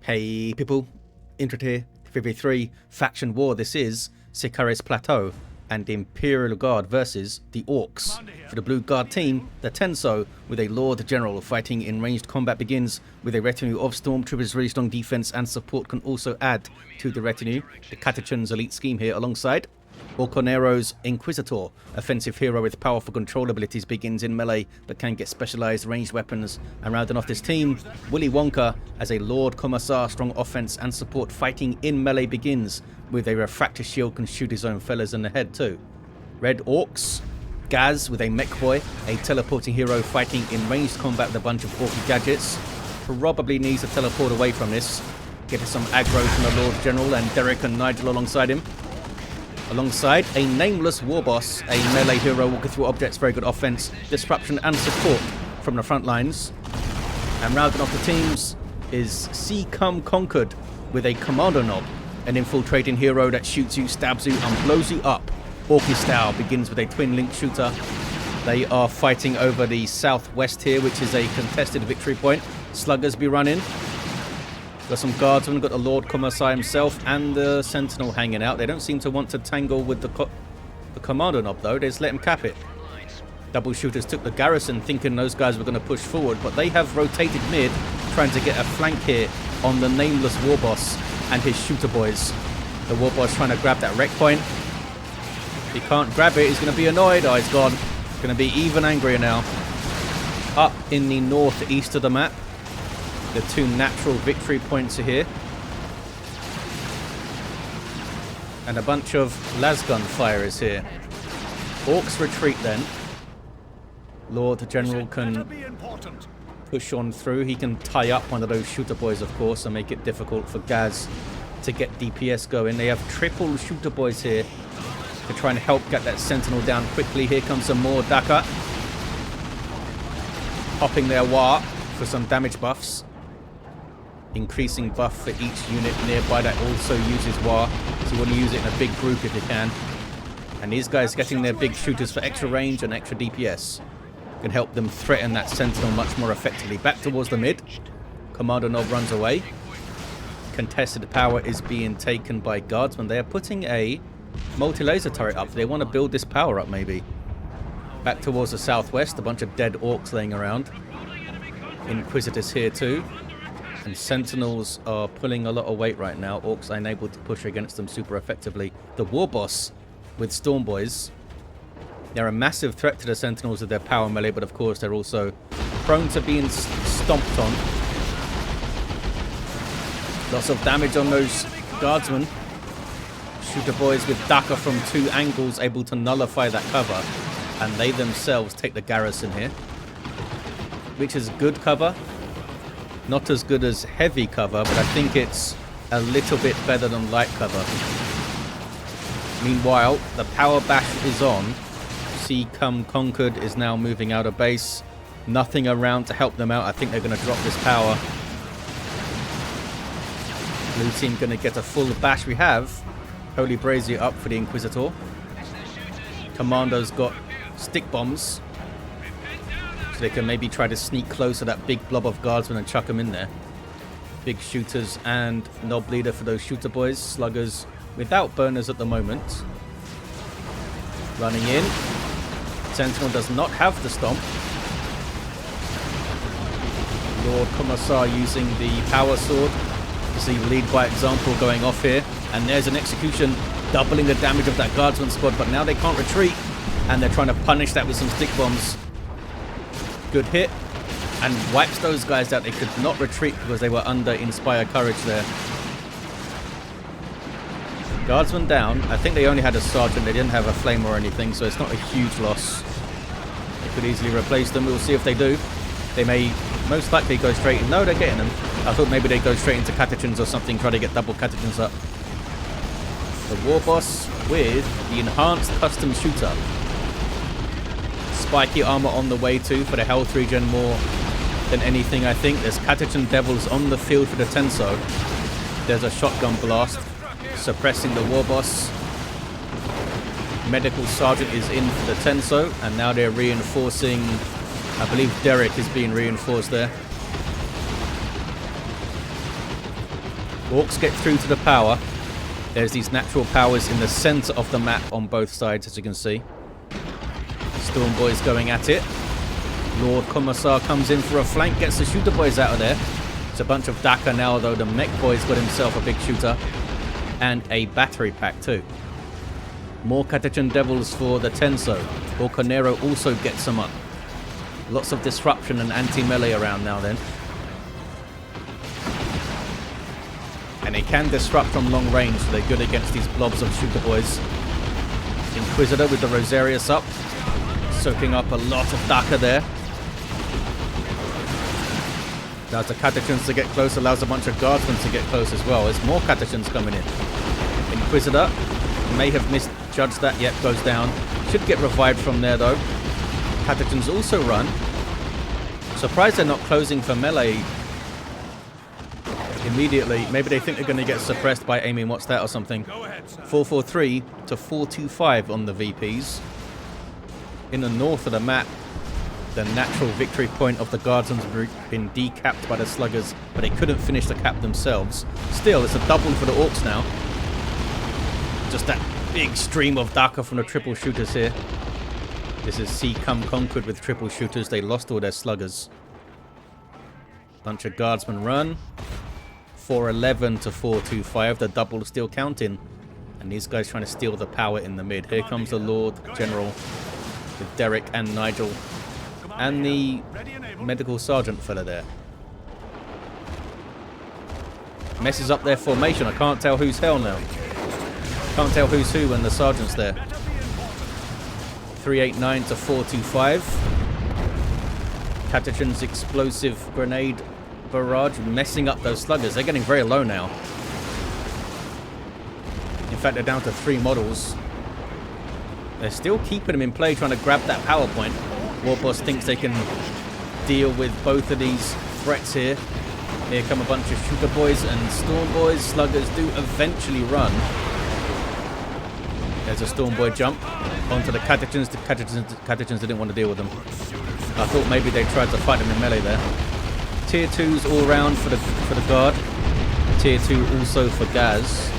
Hey people, Intro here, 3v3 Faction War. This is Sikaris Plateau and Imperial Guard versus the Orks. For the Blue Guard team, the Tenso with a Lord General fighting in ranged combat begins with a retinue of Stormtroopers. Really strong defense and support can also add to the retinue. The Catachan's elite scheme here alongside Orconero's Inquisitor, offensive hero with powerful control abilities, begins in melee but can get specialized ranged weapons. And rounding off this team, WillyWonka as a Lord Commissar, strong offense and support fighting in melee begins with a refractor shield, can shoot his own fellas in the head too. Red Orks, Ghaz with a Mekboy, a teleporting hero fighting in ranged combat with a bunch of orky gadgets. Probably needs to teleport away from this. Getting some aggro from the Lord General and Derek and Nigel alongside him. Alongside a nameless Warboss, a melee hero walking through objects, very good offense, disruption and support from the front lines. And rounding off the teams is SeeComeConquered with a Kommando knob, an infiltrating hero that shoots you, stabs you and blows you up. Orky style, begins with a twin link shooter. They are fighting over the southwest here, which is a contested victory point. Sluggers be running. Got some guardsmen, got the Lord Commissar himself and the Sentinel hanging out. They don't seem to want to tangle with the Commando knob though, they just let him cap it. Double shooters took the garrison thinking those guys were going to push forward, but they have rotated mid, trying to get a flank here on the nameless Warboss and his shooter boys. The Warboss trying to grab that wreck point. If he can't grab it, he's going to be annoyed. Oh, he's gone. Going to be even angrier now. Up in the northeast of the map. The two natural victory points are here. And a bunch of lasgun fire is here. Orcs retreat then. Lord General can push on through. He can tie up one of those shooter boys, of course, and make it difficult for Ghaz to get DPS going. They have triple shooter boys here to try and help get that Sentinel down quickly. Here comes some more Daka. Popping their War for some damage buffs. Increasing buff for each unit nearby that also uses War. So you want to use it in a big group if you can. And these guys getting their big shooters for extra range and extra DPS can help them threaten that Sentinel much more effectively. Back towards the mid. Kommando knob runs away. Contested power is being taken by guardsmen. They are putting a multi-laser turret up. They want to build this power up maybe. Back towards the southwest. A bunch of dead Orcs laying around. Inquisitors here too. And Sentinels are pulling a lot of weight right now. Orcs are unable to push against them super effectively. The Warboss with Storm Boys. They're a massive threat to the Sentinels with their power melee, but of course they're also prone to being stomped on. Lots of damage on those guardsmen. Shooter Boys with Daka from two angles, able to nullify that cover. And they themselves take the garrison here. Which is good cover. Not as good as heavy cover, but I think it's a little bit better than light cover. Meanwhile, the power bash is on. SeeComeConquered is now moving out of base. Nothing around to help them out. I think they're going to drop this power. Blue team going to get a full bash. We have Holy Brazier up for the Inquisitor. Commando's got stick bombs. So they can maybe try to sneak close to that big blob of guardsmen and chuck them in there. Big shooters and knob leader for those shooter boys. Sluggers without burners at the moment. Running in. Sentinel does not have the stomp. Lord Commissar using the power sword. You see lead by example going off here. And there's an execution doubling the damage of that guardsman squad. But now they can't retreat. And they're trying to punish that with some stick bombs. Good hit, and wipes those guys out. They could not retreat because they were under Inspire Courage there. Guardsman down. I think they only had a sergeant. They didn't have a flame or anything, so it's not a huge loss. They could easily replace them. We'll see if they do. They may most likely go straight in. No, they're getting them. I thought maybe they'd go straight into Catachans or something, try to get double Catachans up. The Warboss with the enhanced custom shooter. Spiky armor on the way too for the health regen more than anything, I think. There's Catachan Devils on the field for the Tenso. There's a shotgun blast suppressing the Warboss. Medical Sergeant is in for the Tenso, and now they're reinforcing. I believe Derek is being reinforced there. Orcs get through to the power. There's these natural powers in the center of the map on both sides, as you can see. Storm Boys going at it. Lord Commissar comes in for a flank, gets the shooter boys out of there. It's a bunch of Daka now, though. The Mekboy's got himself a big shooter. And a battery pack, too. More Catachan Devils for the Tenso. Orconero also gets them up. Lots of disruption and anti-melee around now, then. And they can disrupt from long range, so they're good against these blobs of shooter boys. Inquisitor with the Rosarius up. Soaking up a lot of Daka there. Allows the Catachans to get close, allows a bunch of guardsmen to get close as well. There's more Catachans coming in. Inquisitor may have misjudged that, yet goes down. Should get revived from there though. Catachans also run. Surprised they're not closing for melee immediately. Maybe they think they're going to get suppressed by aiming what's that or something. 443 to 425 on the VPs. In the north of the map, the natural victory point of the Guardians group been decapped by the Sluggers, but they couldn't finish the cap themselves. Still, it's a double for the Orcs now. Just that big stream of Daka from the triple shooters here. This is SeeComeConquered with triple shooters. They lost all their Sluggers. Bunch of Guardsmen run. 411 to 425. The double still counting. And these guys trying to steal the power in the mid. Here comes the Lord General with Derek and Nigel. And the medical sergeant fella there. Messes up their formation. I can't tell who's hell now. Can't tell who's who when the sergeant's there. 389 to 425. Catachan's explosive grenade barrage messing up those sluggers. They're getting very low now. In fact, they're down to 3 models. They're still keeping them in play, trying to grab that power point. Warboss thinks they can deal with both of these threats here. Here come a bunch of shooter boys and storm boys. Sluggers do eventually run. There's a storm boy jump onto the Catachans. The Catachans didn't want to deal with them. I thought maybe they tried to fight them in melee there. Tier 2s all round for the guard. Tier 2 also for Ghaz.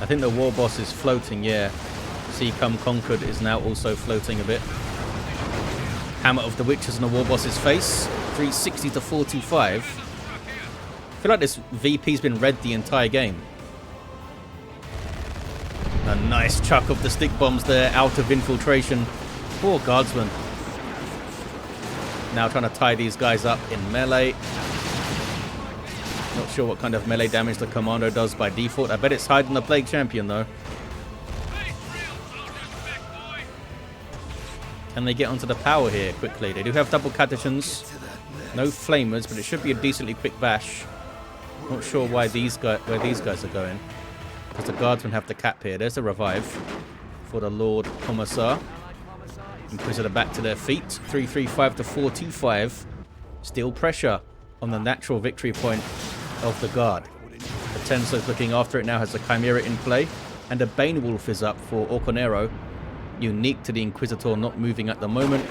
I think the Warboss is floating, yeah. SeeComeConquered is now also floating a bit. Hammer of the Witches on the Warboss's face. 360 to 425. I feel like this VP's been red the entire game. A nice chuck of the stick bombs there out of infiltration. Poor guardsman. Now trying to tie these guys up in melee. Not sure what kind of melee damage the Kommando does by default. I bet it's hiding the Plague Champion though. Can they get onto the power here quickly? They do have double Catachans. No flamers, but it should be a decently quick bash. Not sure why where these guys are going. Because the guardsmen have the cap here. There's a revive for the Lord Commissar. Inquisitor back to their feet. 335 to 425. Still pressure on the natural victory point of the guard. The Tenso's looking after it now, has the Chimera in play. And a Bane Wolf is up for Orconero. Unique to the Inquisitor, not moving at the moment.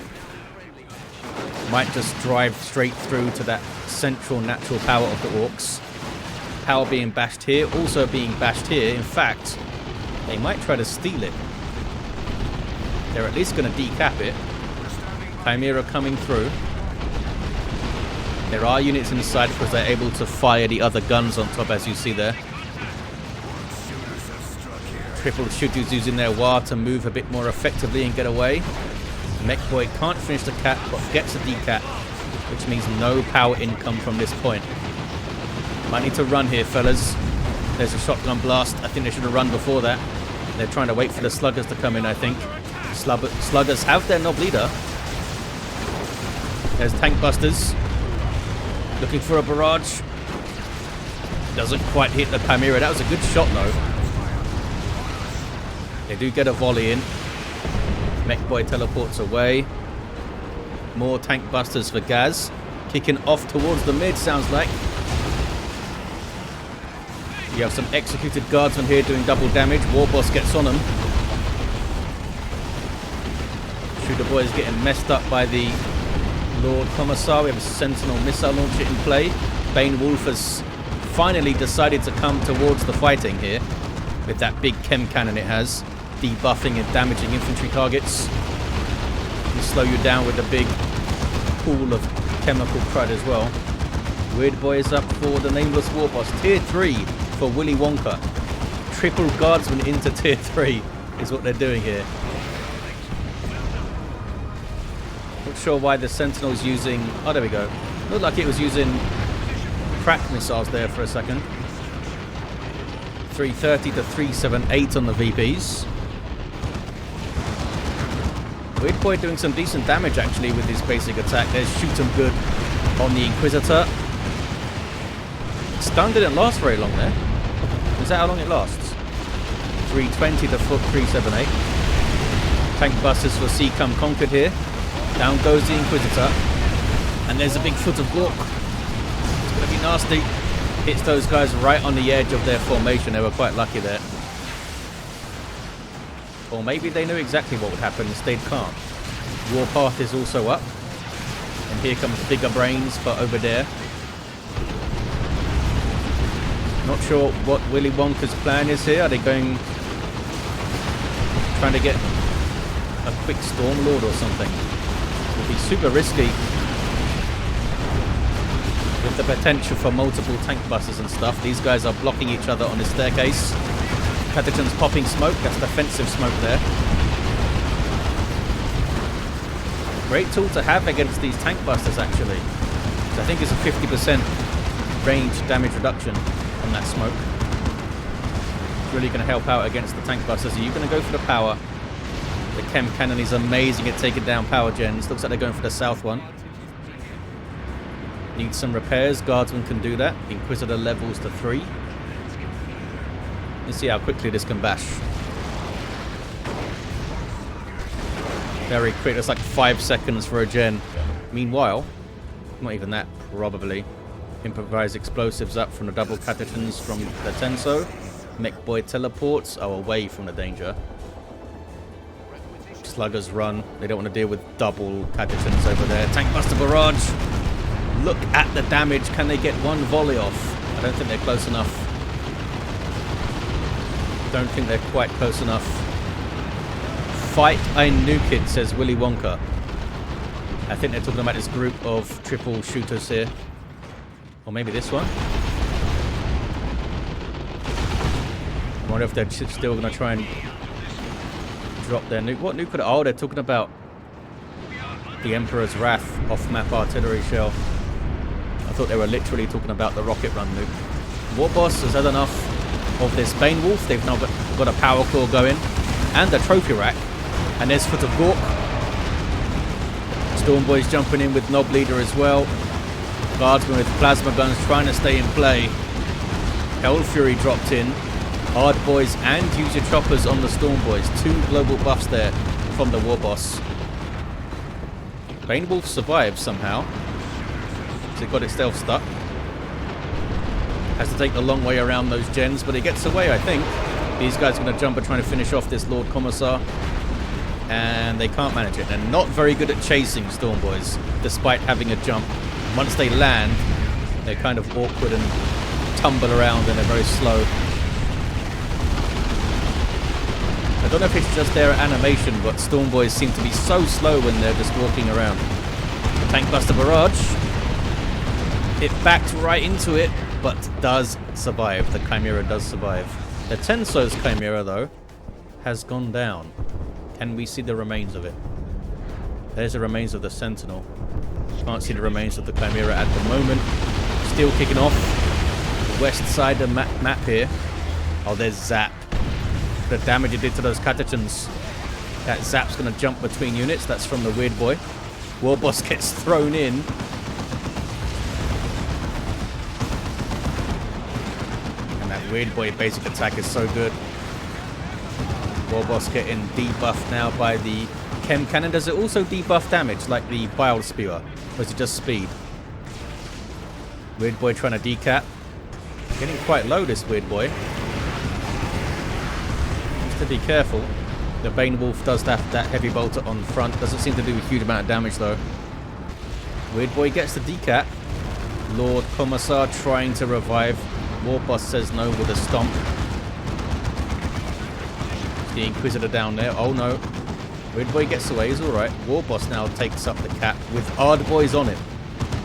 Might just drive straight through to that central natural power of the Orcs. Power being bashed here, also being bashed here. In fact, they might try to steal it. They're at least going to decap it. Chimera coming through. There are units inside because they're able to fire the other guns on top, as you see there. Triple shooters using their War to move a bit more effectively and get away. Mekboy can't finish the cap, but gets a decap, which means no power income from this point. Might need to run here, fellas. There's a shotgun blast. I think they should have run before that. They're trying to wait for the sluggers to come in, I think. Sluggers have their Nob leader. There's tank busters. Looking for a barrage. Doesn't quite hit the Chimera. That was a good shot, though. They do get a volley in. Mekboy teleports away. More tank busters for Ghaz. Kicking off towards the mid, sounds like. You have some executed guardsmen here doing double damage. Warboss gets on them. Shooter boy is getting messed up by the Lord Commissar. We have a Sentinel missile launcher in play. Bane Wolf has finally decided to come towards the fighting here with that big chem cannon it has, debuffing and damaging infantry targets. And slow you down with a big pool of chemical crud as well. Weirdboy is up for the Nameless Warboss. Tier 3 for WillyWonka. Triple guardsman into tier 3 is what they're doing here. Not sure why the Sentinel's using... Oh, there we go. Looked like it was using crack missiles there for a second. 330 to 378 on the VPs. Weirdboy doing some decent damage actually with his basic attack. There's shoot 'em good on the Inquisitor. Stun didn't last very long there. Is that how long it lasts? 320 to 378. Tank busters for SeeComeConquered here. Down goes the Inquisitor. And there's a big foot of Gork. It's going to be nasty. Hits those guys right on the edge of their formation. They were quite lucky there. Or maybe they knew exactly what would happen and stayed calm. Warpath is also up. And here comes Bigger Brains for over there. Not sure what WillyWonka's plan is here. Are they trying to get a quick Stormlord or something? It would be super risky with the potential for multiple tank busters and stuff. These guys are blocking each other on the staircase. Catachan's popping smoke. That's defensive smoke there. Great tool to have against these tank busters actually. I think it's a 50% range damage reduction on that smoke. It's really going to help out against the tank busters. Are you going to go for the power? The chem cannon is amazing at taking down power gens. Looks like they're going for the south one. Need some repairs. Guardsman can do that. Inquisitor levels to 3. Let's see how quickly this can bash. Very quick. It's like 5 seconds for a gen. Meanwhile, not even that, probably. Improvised explosives up from the double Catachans from the Tenso. Mekboy teleports are away from the danger. Sluggers run. They don't want to deal with double Catachans over there. Tank Buster Barrage. Look at the damage. Can they get one volley off? I don't think they're close enough. Don't think they're quite close enough. Fight, I nuke it, says WillyWonka. I think they're talking about this group of triple shooters here. Or maybe this one. I wonder if they're still going to try and drop their nuke. What nuke could... Oh, they're talking about the Emperor's Wrath off-map artillery shell. I thought they were literally talking about the rocket run nuke. Warboss has had enough of this Bane Wolf. They've now got a power core going. And a trophy rack. And there's Foot of Gork. Stormboy's jumping in with Knob Leader as well. Guardsmen with plasma guns trying to stay in play. Hell Fury dropped in. Hard Boys and use your choppers on the Stormboys. 2 global buffs there from the Warboss. Bane Wolf survives somehow. So it got itself stuck. Has to take the long way around those gens, but it gets away, I think. These guys are going to jump and trying to finish off this Lord Commissar. And they can't manage it. They're not very good at chasing Stormboys, despite having a jump. Once they land, they're kind of awkward and tumble around and they're very slow. I don't know if it's just their animation, but Stormboys seem to be so slow when they're just walking around. The Tank Buster Barrage. It backed right into it, but does survive. The Chimera does survive. The Tenso's Chimera, though, has gone down. Can we see the remains of it? There's the remains of the Sentinel. Can't see the remains of the Chimera at the moment. Still kicking off. The west side of the map here. Oh, there's Zap. The damage it did to those Catachans. That Zap's going to jump between units. That's from the Weirdboy. Warboss gets thrown in. And that Weirdboy basic attack is so good. Warboss getting debuffed now by the Chem Cannon. Does it also debuff damage like the Bile Spewer? Or is it just speed? Weirdboy trying to decap. Getting quite low, this Weirdboy. Just to be careful. The Bane Wolf does have that heavy bolter on front. Doesn't seem to do a huge amount of damage though. Weirdboy gets the decap. Lord Commissar trying to revive Warboss says no with a stomp. The Inquisitor down there. Oh no. Weird Boy gets away. He's alright. Warboss now takes up the cap with Hard Boys on it.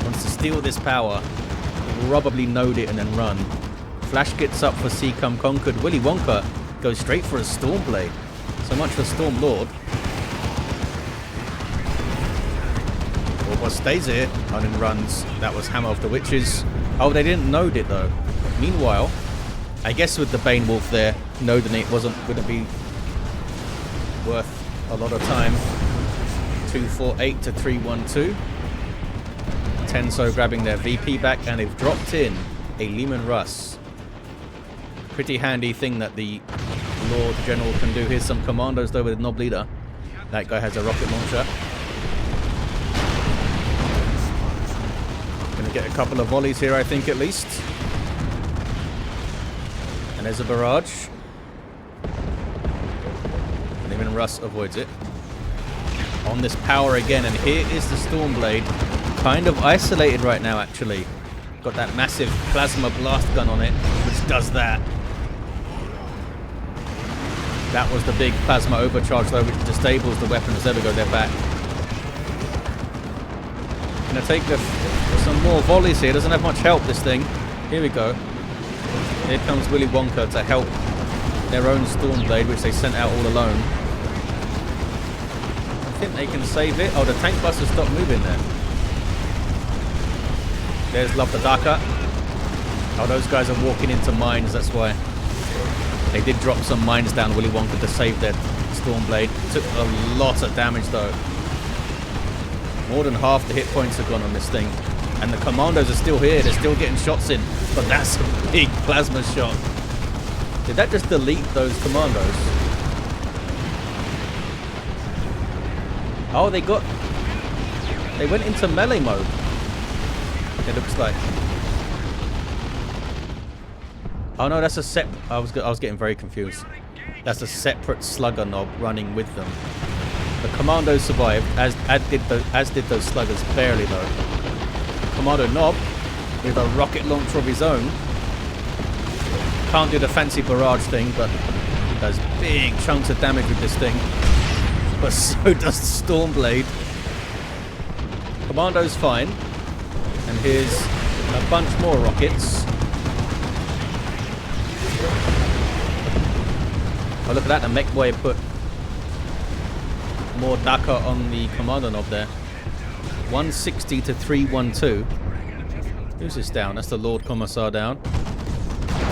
Wants to steal this power. Probably node it and then run. Flash gets up for SeeComeConquered. WillyWonka goes straight for a Stormblade. So much for Storm Lord. Warboss stays here and then runs. That was Hammer of the Witches. Oh, they didn't node it though. Meanwhile, I guess with the Bane Wolf there, noding it wouldn't be worth a lot of time. 248 to 312. Tenso grabbing their VP back, and they've dropped in a Leman Russ. Pretty handy thing that the Lord General can do. Here's some commandos though with Knob Leader. That guy has a rocket launcher. Gonna get a couple of volleys here, I think, at least. And there's a barrage. And even Russ avoids it. On this power again, and here is the Stormblade. Kind of isolated right now, actually. Got that massive plasma blast gun on it, which does that. That was the big plasma overcharge, though, which disables the weapons. There we go, they're back. Gonna take some more volleys here. Doesn't have much help, this thing. Here we go. Here comes WillyWonka to help their own Stormblade, which they sent out all alone. I think they can save it. Oh, the tank busters stopped moving there. There's Love the Daka. Oh, those guys are walking into mines, that's why. They did drop some mines down WillyWonka to save their Stormblade. Took a lot of damage though. More than half the hit points are gone on this thing. And the commandos are still here, they're still getting shots in. But that's a big plasma shot. Did that just delete those commandos? Oh, they went into melee mode. It looks like. Oh no, that's a I was getting very confused. That's a separate slugger knob running with them. The commandos survived, as did those sluggers, barely though. Commando knob with a rocket launcher of his own. Can't do the fancy barrage thing, but does big chunks of damage with this thing. But so does the Stormblade. Commando's fine. And here's a bunch more rockets. Oh, look at that. The Mekboy put more Daka on the Kommando knob there. 160 to 312. Who's this down? That's the Lord Commissar down.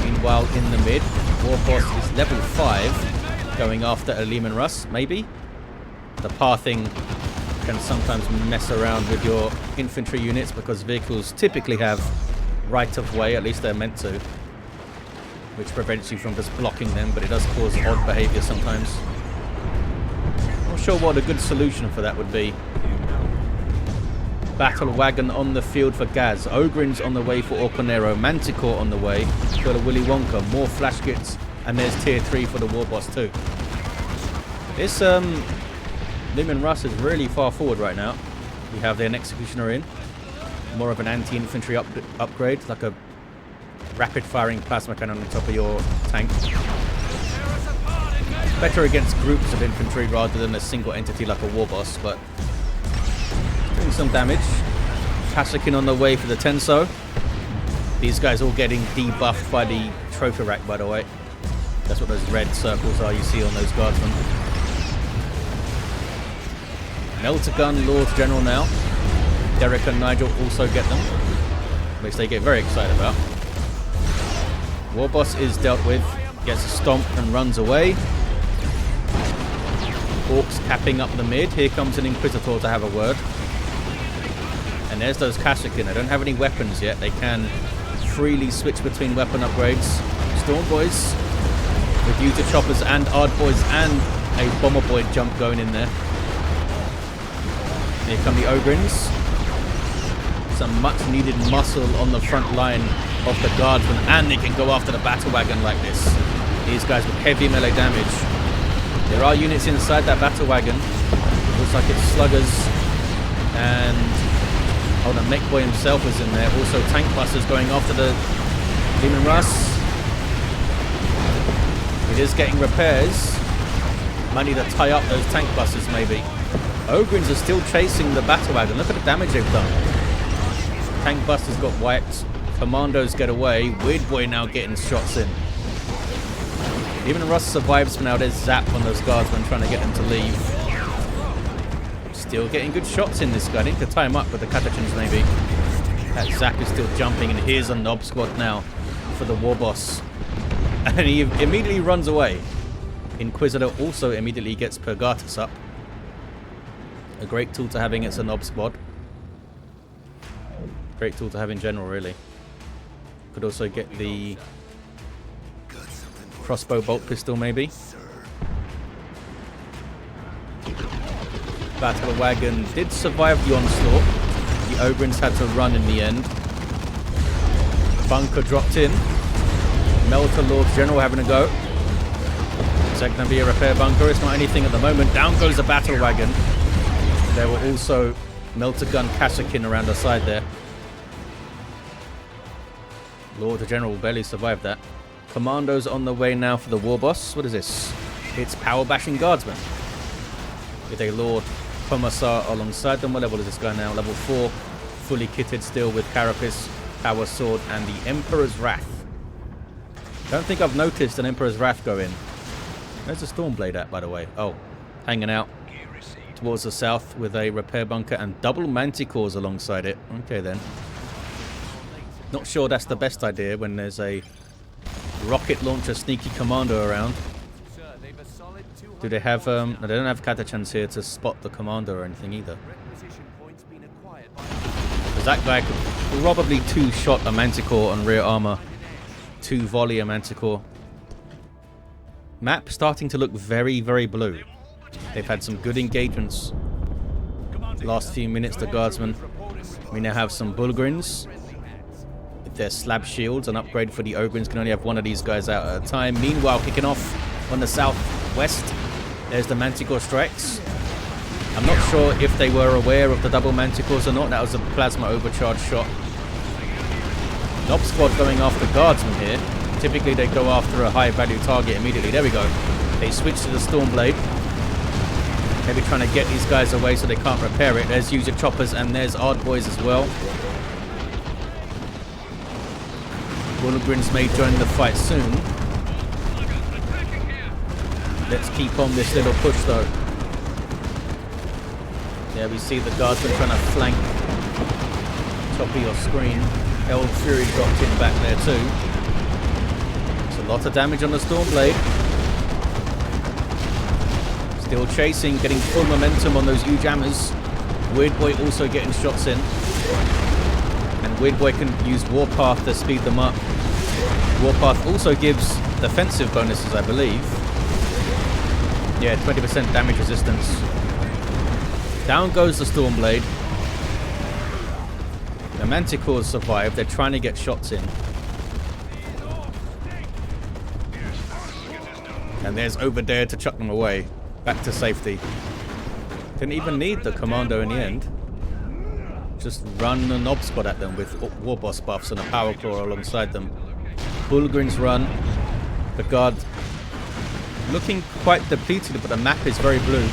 Meanwhile, in the mid, Warboss is level 5, going after a Leman Russ, maybe. The pathing can sometimes mess around with your infantry units because vehicles typically have right of way, at least they're meant to, which prevents you from just blocking them, but it does cause odd behavior sometimes. Not sure what a good solution for that would be. Battle wagon on the field for Ghaz. Ogrin's on the way for Orconero. Manticore on the way for the WillyWonka. More flash kits, and there's tier 3 for the Warboss too. This Leman Russ is really far forward right now. We have their Executioner in. More of an anti-infantry upgrade, like a rapid-firing plasma cannon on top of your tank. Better against groups of infantry rather than a single entity like a Warboss, but doing some damage. Passikin on the way for the Tenso. These guys all getting debuffed by the trophy rack, by the way. That's what those red circles are you see on those guardsmen. Melter Gun, Lord General now. Derek and Nigel also get them, which they get very excited about. Warboss is dealt with, gets a stomp and runs away. Orks capping up the mid. Here comes an Inquisitor to have a word. And there's those Kashyyykin. They don't have any weapons yet. They can freely switch between weapon upgrades. Storm Boys with Uta Choppers and Ard Boys and a Bomber Boy jump going in there. Here come the Ogrins. Some much needed muscle on the front line of the Guardsmen, and they can go after the Battle Wagon like this. These guys with heavy melee damage. There are units inside that Battle Wagon. Looks like it's Sluggers, and oh, the Mekboy himself is in there. Also tank busters going after the Demon Russ. It is getting repairs. Might need to tie up those tank buses maybe. Ogryns are still chasing the battle wagon. Look at the damage they've done. Tank busters got wiped. Commandos get away. Weird Boy now getting shots in. Even Russ survives for now. There's zap on those guardsmen trying to get them to leave. Still getting good shots in this guy. I need to tie him up with the catechins maybe. That zap is still jumping, and here's a knob squad now for the Warboss. And he immediately runs away. Inquisitor also immediately gets Purgatus up. A great tool to have against a knob squad. Great tool to have in general, really. Could also get the crossbow bolt pistol, maybe. Battle wagon did survive the onslaught. The Ogryns had to run in the end. Bunker dropped in. Melter Lord General having a go. Is that going to be a repair bunker? It's not anything at the moment. Down goes the battle wagon. There were also Melter Gun Kashyyykin around the side there. Lord General barely survived that. Commandos on the way now for the Warboss. What is this? It's Power Bashing Guardsmen. With a Lord Commissar alongside them. What level is this guy now? Level 4. Fully kitted still with Carapace, Power Sword, and the Emperor's Wrath. Don't think I've noticed an Emperor's Wrath go in. Where's the Stormblade at, by the way? Oh, hanging out towards the south with a repair bunker and double Manticores alongside it. Okay, then. Not sure that's the best idea when there's a rocket launcher sneaky commando around. Do they have, no, they don't have catechins here to spot the commander or anything either. Because that guy could probably two-shot a Manticore on rear armor. Two-volley a Manticore. Map starting to look very, very blue. They've had some good engagements. Last few minutes, the guardsmen. We now have some Bullgryns. With their slab shields, an upgrade for the Ogryns can only have one of these guys out at a time. Meanwhile, kicking off on the southwest, there's the Manticore strikes. I'm not sure if they were aware of the double Manticores or not. That was a plasma overcharge shot. Knob squad going after guardsmen here. Typically they go after a high value target immediately. There we go. They switch to the Stormblade. Maybe trying to get these guys away so they can't repair it. There's user choppers and there's Ardboys as well. Bullgryns may join the fight soon. Let's keep on this little push though. Yeah, we see the guardsmen trying to flank top of your screen. Eld Fury dropped in back there too. It's a lot of damage on the Stormblade. Still chasing, getting full momentum on those huge hammers. Weird Boy also getting shots in. And Weird Boy can use Warpath to speed them up. Warpath also gives defensive bonuses, I believe. Yeah, 20% damage resistance. Down goes the Stormblade. The Manticores survive. They're trying to get shots in. And there's Over there to chuck them away. Back to safety. Didn't even need the Kommando in the end. Just run a knob squad at them with Warboss buffs and a Power Claw alongside them. Bullgryns run. The guard looking quite depleted, but the map is very blue.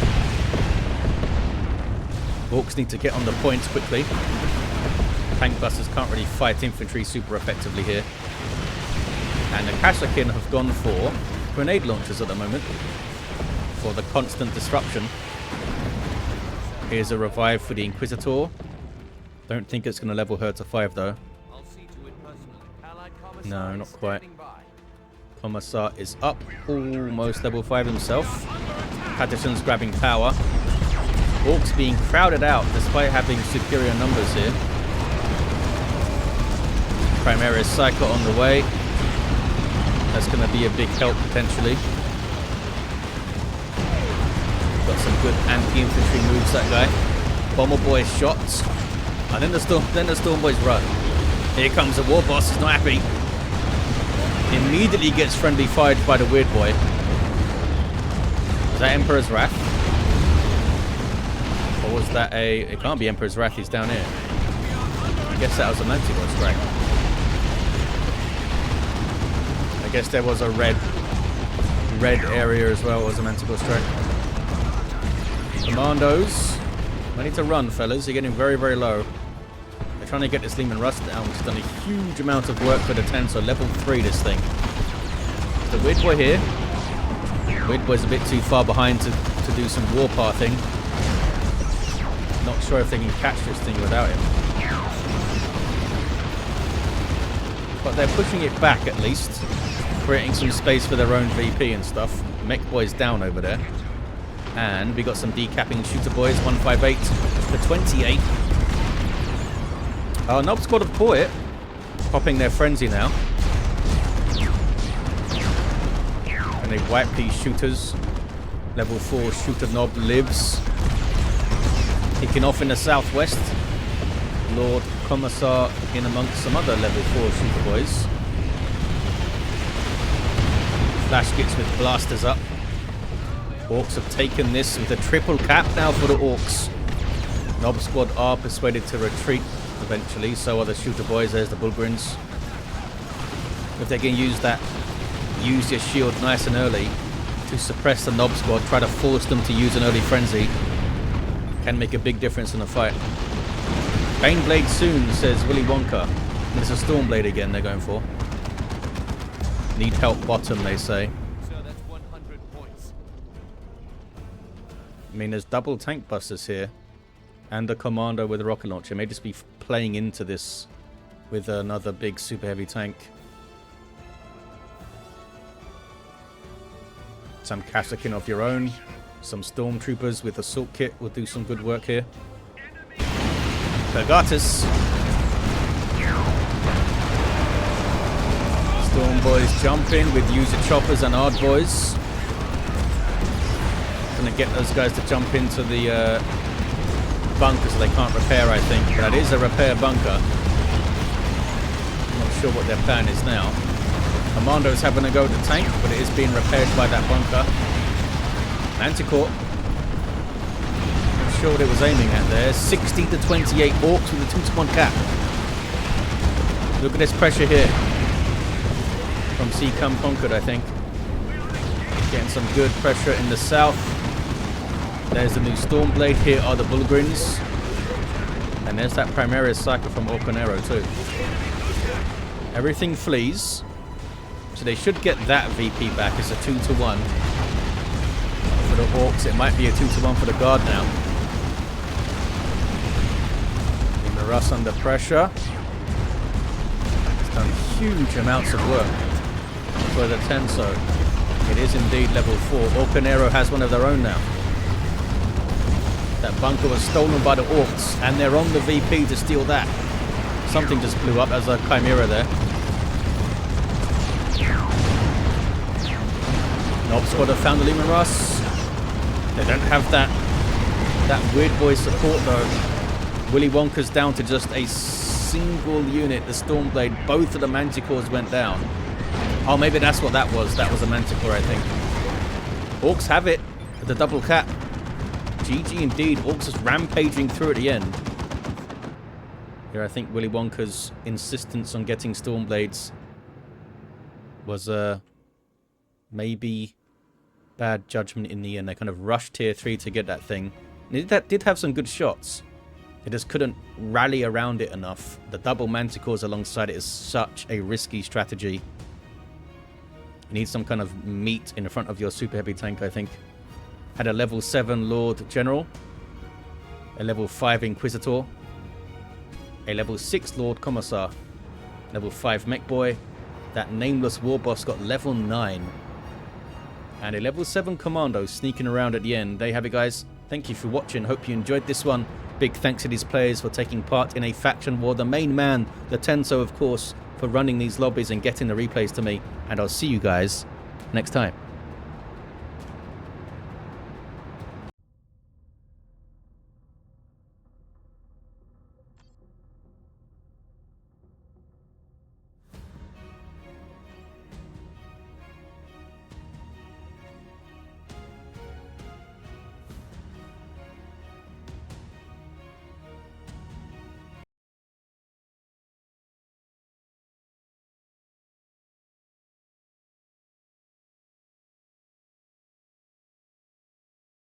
Orks need to get on the points quickly. Tank busters can't really fight infantry super effectively here. And the Kashyyykin have gone for grenade launchers at the moment for the constant disruption. Here's a revive for the Inquisitor. Don't think it's going to level her to 5 though. No, not quite. Commissar is up, almost level 5 himself. Patterson's grabbing power. Orks being crowded out despite having superior numbers here. Primaris Psycho on the way. That's going to be a big help potentially. Got some good anti-infantry moves, that guy. Bomber Boy shots. And then the Stormboys run. Here comes the Warboss, he's not happy. Immediately gets friendly fired by the Weird Boy. Is that Emperor's Wrath? Or was that a... It can't be Emperor's Wrath, he's down here. I guess that was a Manticore strike. guess there was a red area as well as a Manticore strike. Commandos. I need to run, fellas. You're getting very, very low. They're trying to get this Leman Russ down, which has done a huge amount of work for the Tenso. Level 3, this thing. The Weird Boy here. Weird Boy's a bit too far behind to do some warpathing. Not sure if they can catch this thing without him. But they're pushing it back at least. Creating some space for their own VP and stuff. Mekboy's down over there. And we got some decapping shooter boys. 158 to 28. Nob Squad have caught it. Popping their frenzy now. And they wipe these shooters. Level 4 shooter Nob lives. Kicking off in the southwest. Lord Commissar in amongst some other level 4 shooter boys. Flash gets with blasters up. Orks have taken this with a triple cap now for the Orks. Nob Squad are persuaded to retreat eventually, so are the shooter boys. There's the Bulgrins. If they can use that, use your shield nice and early to suppress the Nob Squad, try to force them to use an early frenzy, can make a big difference in the fight. Baneblade soon, says WillyWonka. It's a Stormblade again they're going for. Need help bottom, they say. I mean, there's double tank busters here. And a Kommando with a rocket launcher. May just be playing into this with another big super heavy tank. Some Kassakin of your own. Some Stormtroopers with assault kit will do some good work here. Bergatus. Storm boys jump in with user choppers and Ard boys. Gonna get those guys to jump into the bunker so they can't repair, I think. But that is a repair bunker. I'm not sure what their plan is now. Commando's having a go at the tank, but it is being repaired by that bunker. Manticore. Not sure what it was aiming at there. 60 to 28 Orks with a 2-to-1 cap. Look at this pressure here. From SeeComeConquered, I think. Getting some good pressure in the south. There's the new Stormblade. Here are the Bulgrins. And there's that Primaris Cycle from Orconero too. Everything flees. So they should get that VP back. It's a 2-to-1. For the Orks, it might be a 2-to-1 for the Guard now. The Russ under pressure. It's done huge amounts of work for the Tenso. It is indeed level 4. Orconero has one of their own now. That bunker was stolen by the Orks, and they're on the VP to steal that. Something just blew up as a Chimera there. Nob Squad have found the Leman Russ. They don't have that Weird Boy support though. WillyWonka's down to just a single unit, the Stormblade. Both of the Manticores went down. Oh, maybe that's what that was. That was a Manticore, I think. Orks have it with the double cap. GG indeed. Orks is rampaging through at the end. Here, I think WillyWonka's insistence on getting Stormblades was maybe bad judgment in the end. They kind of rushed tier 3 to get that thing. That did have some good shots. They just couldn't rally around it enough. The double Manticores alongside it is such a risky strategy. You need some kind of meat in the front of your super heavy tank, I think. Had a level 7 Lord General. A level 5 Inquisitor. A level 6 Lord Commissar. Level 5 Mekboy. That nameless Warboss got level 9. And a level 7 Kommando sneaking around at the end. There you have it, guys. Thank you for watching. Hope you enjoyed this one. Big thanks to these players for taking part in a faction war. The main man, the Tenso, of course, for running these lobbies and getting the replays to me. And I'll see you guys next time.